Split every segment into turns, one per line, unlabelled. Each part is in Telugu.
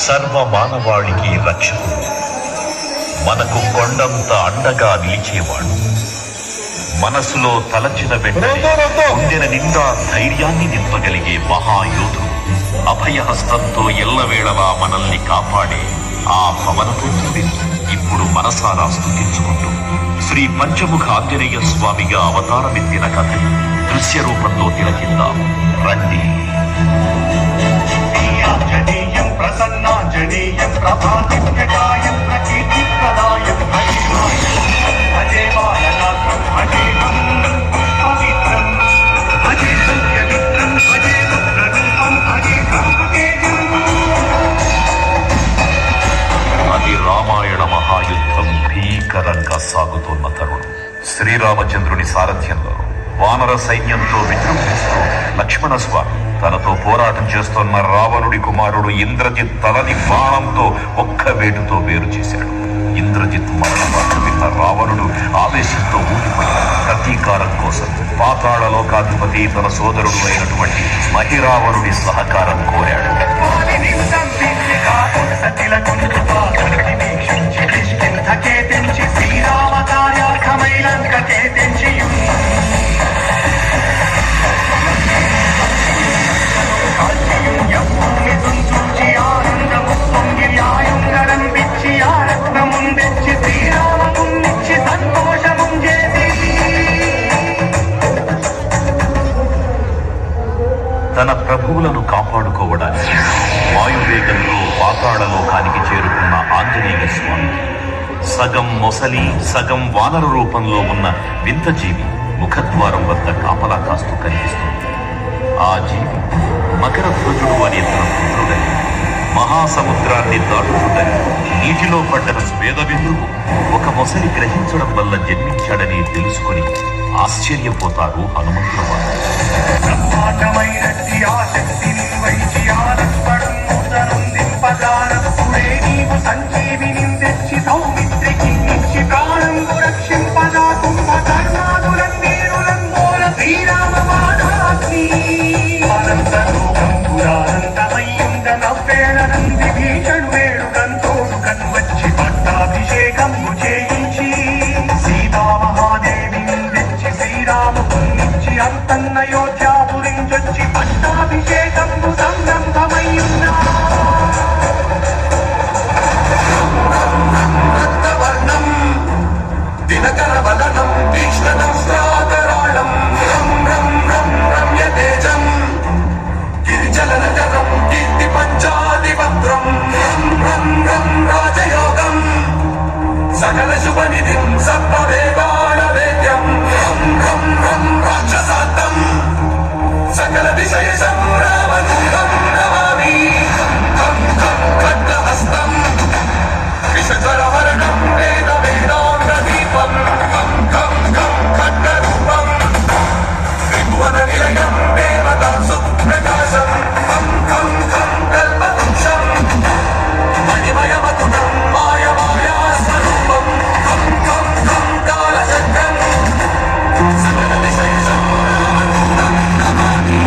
సర్వ మానవాళికి రక్షకుడు, మనకు కొండంత అండగా నిలిచేవాడు. మనసులో తలచిన వెంటనే గుండెల నిండా ధైర్యాన్ని నింపగలిగే మహాయోధుడు, అభయహస్తంతో ఎల్లవేళలా మనల్ని కాపాడే ఆ పవనపుత్రుడి ఇప్పుడు మనసారా స్తుతించుకుంటూ శ్రీ పంచముఖ ఆంజనేయ స్వామిగా అవతారమెత్తిన కథ దృశ్య రూపంలో తిలకిద్దాం రండి.
ప్రసన్నాంజనేయం ప్రభాదివ్యకాయం ప్రకీర్తిప్రదాయం అజే బాలనాథం అజేయం పవిత్రం అజే సత్యమిత్రం అజే రుద్రరూపం అజే బ్రహ్మతేజం.
అది రామాయణ మహాయుద్ధం భీకరంగా సాగుతోన్న తరుణం. శ్రీరామచంద్రుని సారథ్యంలో వానర సైన్యంతో విజృంభిస్తూ లక్ష్మణ స్వామి తనతో పోరాటం చేస్తున్న రావణుడి కుమారుడు ఇంద్రజిత్ తలని బాణంతో ఒక్క వేటుతో వేరు చేశాడు. ఇంద్రజిత్ మరణ వార్త విన్న రావణుడు ఆవేశంతో ఊగిపోయాడు. ప్రతీకారం కోసం పాతాళ లోకాధిపతి తన సోదరుడు అయినటువంటి మహిరావణుడి సహకారం కోరాడు. తన ప్రభువులను కాపాడుకోవడానికి వాయువేగంలో పాతాళలోకానికి చేరుకున్న ఆంజనేయ స్వామి సగం మొసలి సగం వానర రూపంలో ఉన్న వింత జీవి ముఖద్వారం వద్ద కాపలా కాస్తూ కనిపిస్తుంది. ఆ జీవి మకర ధ్వజుడు అనే తన పుత్రుడని మహాసముద్రాన్ని దాటుతుందని నీటిలో పడ్డ స్వేదబిందువు ఒక మొసలి గ్రహించడం వల్ల జన్మించాడని తెలుసుకుని ఆశ్చర్యపోతారు హనుమంతుల వారు.
అయోధ్యాపురించొచ్చి పట్టాభిషేకం సంరంభమయ్యున్నా రక్తవర్ణం దినకర వదనం తీక్ష్ణం శ్రాకరాళం రం రం రం రమ్య తేజం గిరిజలనజరం కీర్తి పంచాదిపత్రం రం రం రం రాజయోగం సకల శుభనిధిం సర్వవేదాన వేద్యం రం రం రం రాక్షసార్థం సకల విషయ సంగ్రామదూతం నమామి ఖం ఖం ఖడ్గహస్తం విషజ్వరహరణం వేద వేదాంగ దీపం ఖం ఖం ఖం ఖడ్గరూపం త్రిభువన నిలయం దేవతా సుప్రకాశం ఖం ఖం ఖం కల్పవృక్షం మణిమయమతులం మాయమాయా స్వరూపం ఖం ఖం ఖం కాలచక్రం సకల విషయ సంగ్రామదూతం నమామి.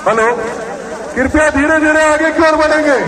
हेलो, कृपया धीरे धीरे आगे की ओर बढ़ेंगे।